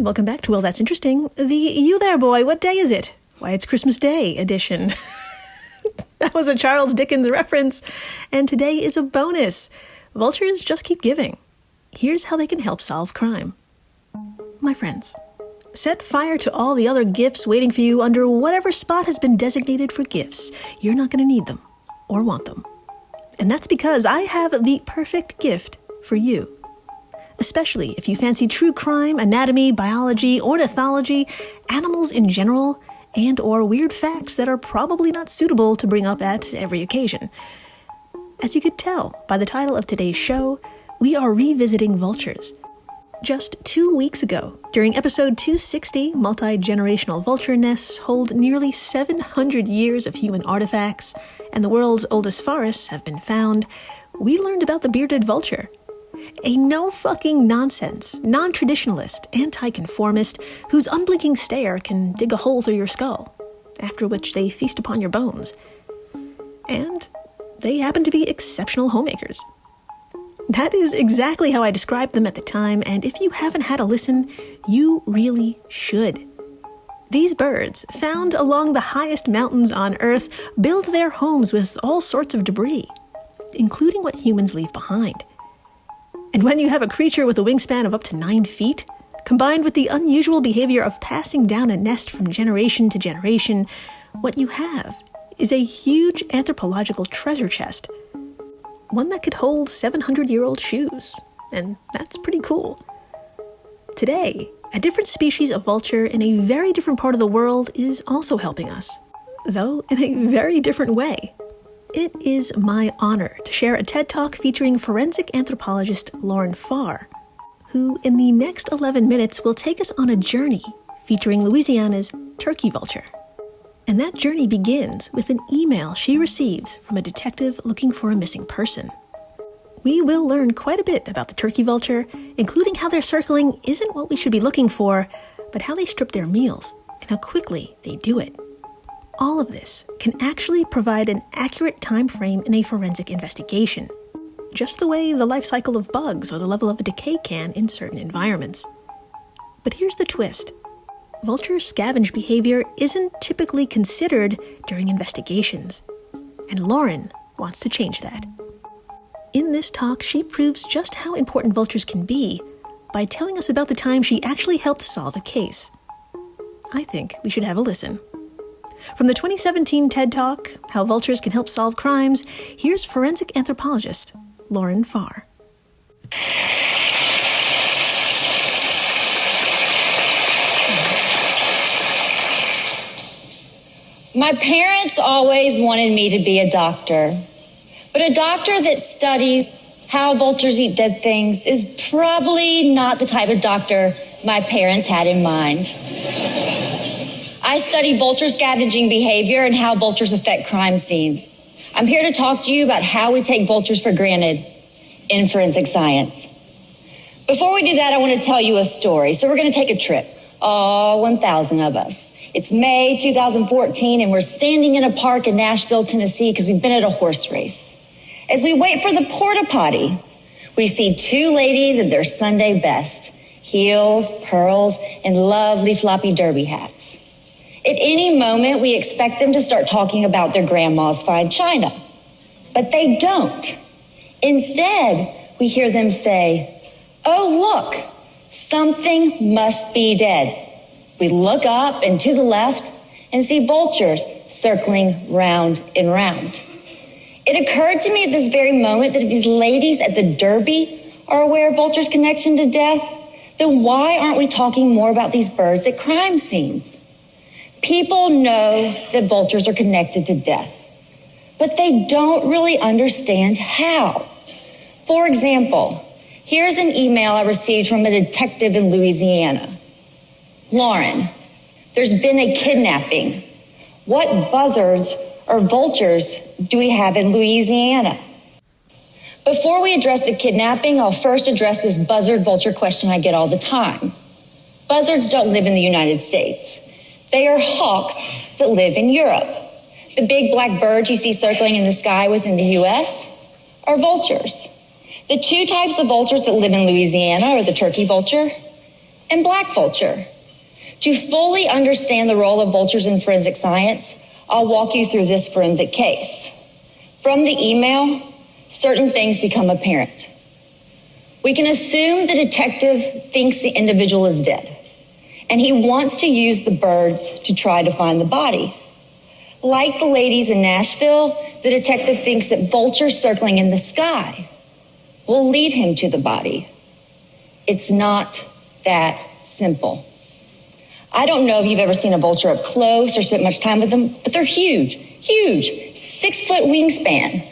and welcome back to Well, That's Interesting, the You There Boy, What Day Is It? Why, it's Christmas Day edition. That was a Charles Dickens reference, and today is a bonus. Vultures just keep giving. Here's how they can help solve crime. My friends, set fire to all the other gifts waiting for you under whatever spot has been designated for gifts. You're not going to need them or want them. And that's because I have the perfect gift for you. Especially if you fancy true crime, anatomy, biology, ornithology, animals in general, and or weird facts that are probably not suitable to bring up at every occasion. As you could tell by the title of today's show, we are revisiting vultures. Just 2 weeks ago, during episode 260, multi-generational vulture nests hold nearly 700 years of human artifacts, and the world's oldest forests have been found, we learned about the bearded vulture. A no-fucking-nonsense, non-traditionalist, anti-conformist whose unblinking stare can dig a hole through your skull, after which they feast upon your bones. And they happen to be exceptional homemakers. That is exactly how I described them at the time, and if you haven't had a listen, you really should. These birds, found along the highest mountains on Earth, build their homes with all sorts of debris, including what humans leave behind. And when you have a creature with a wingspan of up to 9 feet, combined with the unusual behavior of passing down a nest from generation to generation, what you have is a huge anthropological treasure chest. One that could hold 700-year-old shoes, and that's pretty cool. Today, a different species of vulture in a very different part of the world is also helping us, though in a very different way. It is my honor to share a TED Talk featuring forensic anthropologist Lauren Farr, who in the next 11 minutes will take us on a journey featuring Louisiana's turkey vulture. And that journey begins with an email she receives from a detective looking for a missing person. We will learn quite a bit about the turkey vulture, including how their circling isn't what we should be looking for, but how they strip their meals and how quickly they do it. All of this can actually provide an accurate time frame in a forensic investigation, just the way the life cycle of bugs or the level of a decay can in certain environments. But here's the twist. Vulture scavenge behavior isn't typically considered during investigations, and Lauren wants to change that. In this talk, she proves just how important vultures can be by telling us about the time she actually helped solve a case. I think we should have a listen. From the 2017 TED Talk, How Vultures Can Help Solve Crimes, here's forensic anthropologist Lauren Farr. My parents always wanted me to be a doctor, but a doctor that studies how vultures eat dead things is probably not the type of doctor my parents had in mind. I study vulture scavenging behavior and how vultures affect crime scenes. I'm here to talk to you about how we take vultures for granted in forensic science. Before we do that, I want to tell you a story. So we're going to take a trip, all 1,000 of us. It's May 2014, and we're standing in a park in Nashville, Tennessee, because we've been at a horse race. As we wait for the porta potty, we see 2 ladies in their Sunday best, heels, pearls, and lovely floppy derby hats. At any moment, we expect them to start talking about their grandma's fine china. But they don't. Instead, we hear them say, "Oh, look, something must be dead." We look up and to the left and see vultures circling round and round. It occurred to me at this very moment that if these ladies at the Derby are aware of vultures' connection to death, then why aren't we talking more about these birds at crime scenes? People know that vultures are connected to death, but they don't really understand how. For example, here's an email I received from a detective in Louisiana. "Lauren, there's been a kidnapping. What buzzards or vultures do we have in Louisiana?" Before we address the kidnapping, I'll first address this buzzard-vulture question I get all the time. Buzzards don't live in the United States. They are hawks that live in Europe. The big black birds you see circling in the sky within the U.S. are vultures. The 2 types of vultures that live in Louisiana are the turkey vulture and black vulture. To fully understand the role of vultures in forensic science, I'll walk you through this forensic case. From the email, certain things become apparent. We can assume the detective thinks the individual is dead, and he wants to use the birds to try to find the body. Like the ladies in Nashville, the detective thinks that vultures circling in the sky will lead him to the body. It's not that simple. I don't know if you've ever seen a vulture up close or spent much time with them, but they're huge, 6-foot wingspan.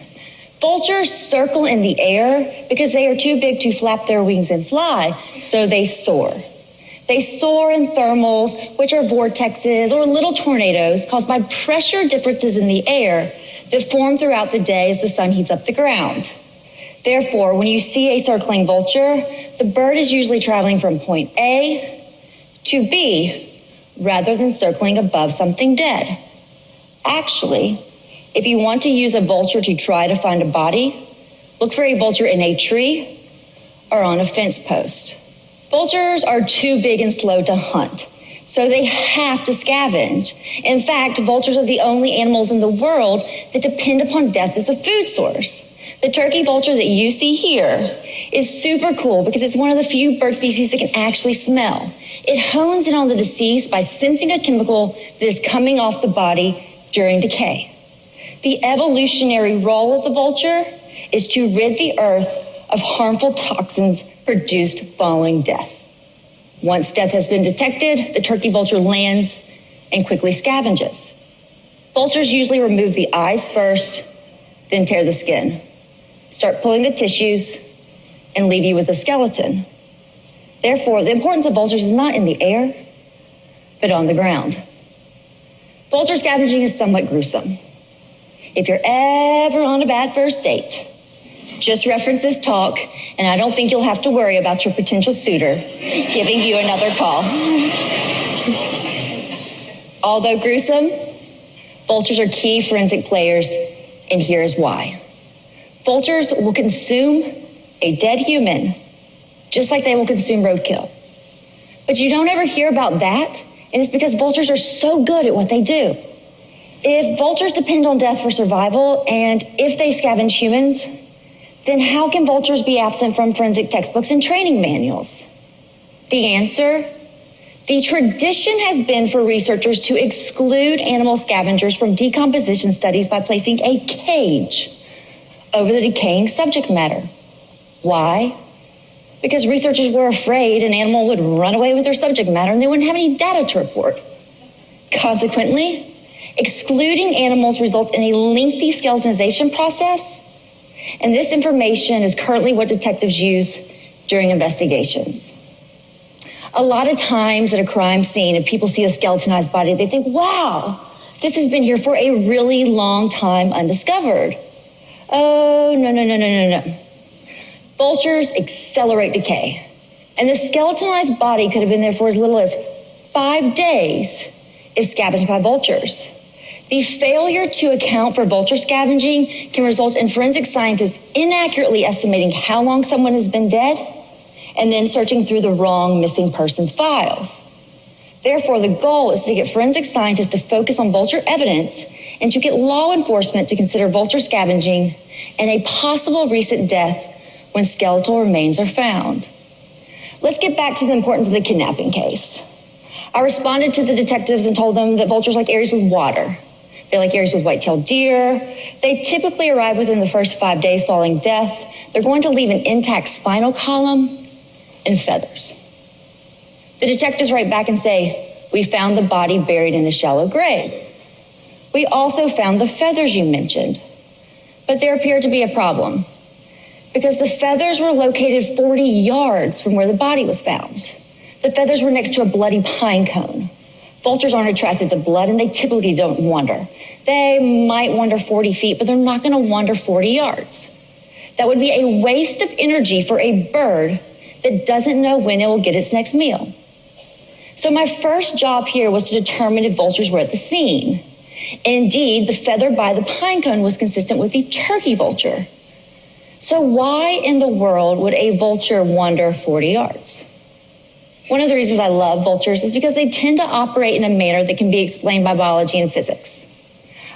Vultures circle in the air because they are too big to flap their wings and fly, so they soar. They soar in thermals, which are vortexes or little tornadoes caused by pressure differences in the air that form throughout the day as the sun heats up the ground. Therefore, when you see a circling vulture, the bird is usually traveling from point A to B rather than circling above something dead. Actually, if you want to use a vulture to try to find a body, look for a vulture in a tree or on a fence post. Vultures are too big and slow to hunt, so they have to scavenge. In fact, vultures are the only animals in the world that depend upon death as a food source. The turkey vulture that you see here is super cool because it's one of the few bird species that can actually smell. It hones in on the deceased by sensing a chemical that is coming off the body during decay. The evolutionary role of the vulture is to rid the earth of harmful toxins produced following death. Once death has been detected, the turkey vulture lands and quickly scavenges. Vultures usually remove the eyes first, then tear the skin, start pulling the tissues, and leave you with a skeleton. Therefore, the importance of vultures is not in the air, but on the ground. Vulture scavenging is somewhat gruesome. If you're ever on a bad first date, just reference this talk, and I don't think you'll have to worry about your potential suitor giving you another call. Although gruesome, vultures are key forensic players, and here's why. Vultures will consume a dead human just like they will consume roadkill. But you don't ever hear about that, and it's because vultures are so good at what they do. If vultures depend on death for survival, and if they scavenge humans, then how can vultures be absent from forensic textbooks and training manuals? The answer? The tradition has been for researchers to exclude animal scavengers from decomposition studies by placing a cage over the decaying subject matter. Why? Because researchers were afraid an animal would run away with their subject matter and they wouldn't have any data to report. Consequently, excluding animals results in a lengthy skeletonization process, and this information is currently what detectives use during investigations. A lot of times at a crime scene, if people see a skeletonized body, they think, wow, this has been here for a really long time undiscovered. Oh, no. Vultures accelerate decay, and the skeletonized body could have been there for as little as 5 days if scavenged by vultures. The failure to account for vulture scavenging can result in forensic scientists inaccurately estimating how long someone has been dead and then searching through the wrong missing persons files. Therefore, the goal is to get forensic scientists to focus on vulture evidence and to get law enforcement to consider vulture scavenging and a possible recent death when skeletal remains are found. Let's get back to the importance of the kidnapping case. I responded to the detectives and told them that vultures like areas with water. They like areas with white-tailed deer. They typically arrive within the first 5 days following death. They're going to leave an intact spinal column and feathers. The detectives write back and say, we found the body buried in a shallow grave. We also found the feathers you mentioned, but there appeared to be a problem because the feathers were located 40 yards from where the body was found. The feathers were next to a bloody pine cone. Vultures aren't attracted to blood, and they typically don't wander. They might wander 40 feet, but they're not going to wander 40 yards. That would be a waste of energy for a bird that doesn't know when it will get its next meal. So my first job here was to determine if vultures were at the scene. Indeed, the feather by the pine cone was consistent with the turkey vulture. So why in the world would a vulture wander 40 yards? One of the reasons I love vultures is because they tend to operate in a manner that can be explained by biology and physics.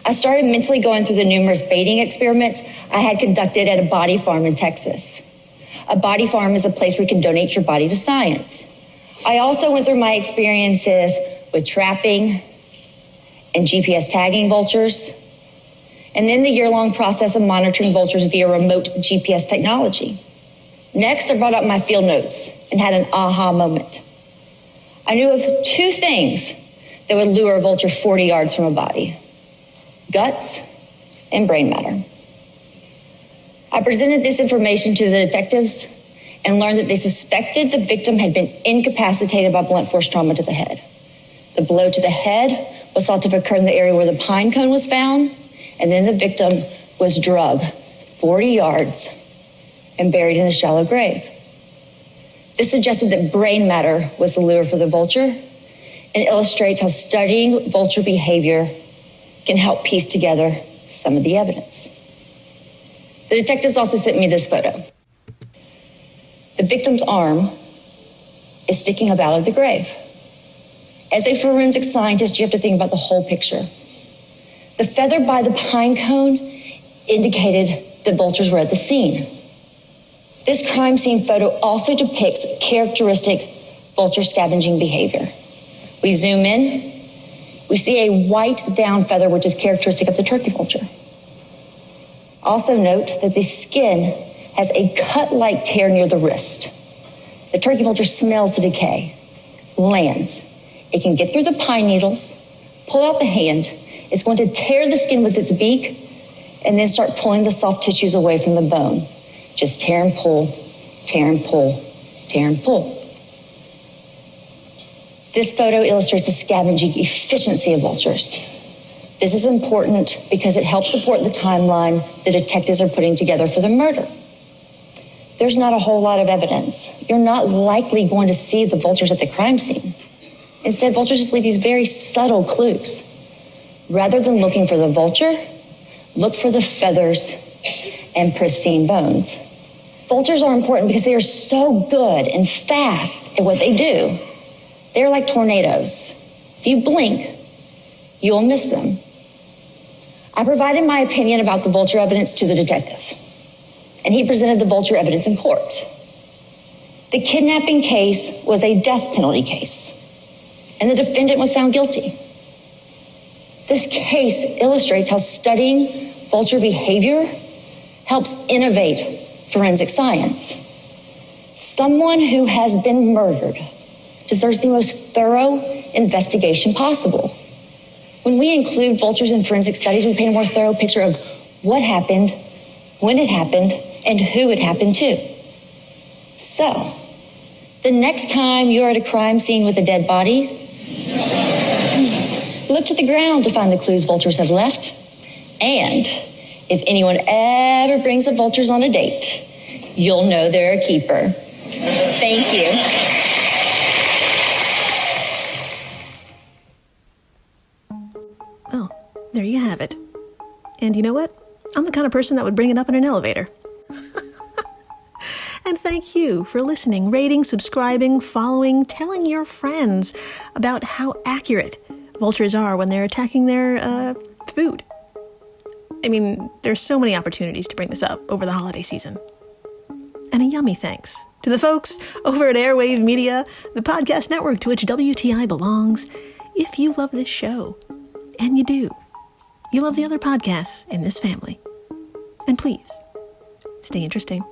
I started mentally going through the numerous baiting experiments I had conducted at a body farm in Texas. A body farm is a place where you can donate your body to science. I also went through my experiences with trapping and GPS tagging vultures, and then the year-long process of monitoring vultures via remote GPS technology. Next, I brought up my field notes and had an aha moment. I knew of two things that would lure a vulture 40 yards from a body: guts and brain matter. I presented this information to the detectives and learned that they suspected the victim had been incapacitated by blunt force trauma to the head. The blow to the head was thought to have occurred in the area where the pine cone was found, and then the victim was drugged 40 yards and buried in a shallow grave. This suggested that brain matter was the lure for the vulture and illustrates how studying vulture behavior can help piece together some of the evidence. The detectives also sent me this photo. The victim's arm is sticking up out of the grave. As a forensic scientist, you have to think about the whole picture. The feather by the pine cone indicated that vultures were at the scene. This crime scene photo also depicts characteristic vulture scavenging behavior. We zoom in, we see a white down feather, which is characteristic of the turkey vulture. Also note that the skin has a cut-like tear near the wrist. The turkey vulture smells the decay, lands. It can get through the pine needles, pull out the hand. It's going to tear the skin with its beak and then start pulling the soft tissues away from the bone. Just tear and pull, tear and pull, tear and pull. This photo illustrates the scavenging efficiency of vultures. This is important because it helps support the timeline the detectives are putting together for the murder. There's not a whole lot of evidence. You're not likely going to see the vultures at the crime scene. Instead, vultures just leave these very subtle clues. Rather than looking for the vulture, look for the feathers and pristine bones. Vultures are important because they are so good and fast at what they do. They're like tornadoes. If you blink, you'll miss them. I provided my opinion about the vulture evidence to the detective, and he presented the vulture evidence in court. The kidnapping case was a death penalty case, and the defendant was found guilty. This case illustrates how studying vulture behavior helps innovate forensic science. Someone who has been murdered deserves the most thorough investigation possible. When we include vultures in forensic studies, we paint a more thorough picture of what happened, when it happened, and who it happened to. So, the next time you're at a crime scene with a dead body, look to the ground to find the clues vultures have left. And if anyone ever brings the vultures on a date, you'll know they're a keeper. Thank you. Oh, there you have it. And you know what? I'm the kind of person that would bring it up in an elevator. And thank you for listening, rating, subscribing, following, telling your friends about how accurate vultures are when they're attacking their food. I mean, there's so many opportunities to bring this up over the holiday season. And a yummy thanks to the folks over at Airwave Media, the podcast network to which WTI belongs. If you love this show, and you do, you love the other podcasts in this family, and please, stay interesting.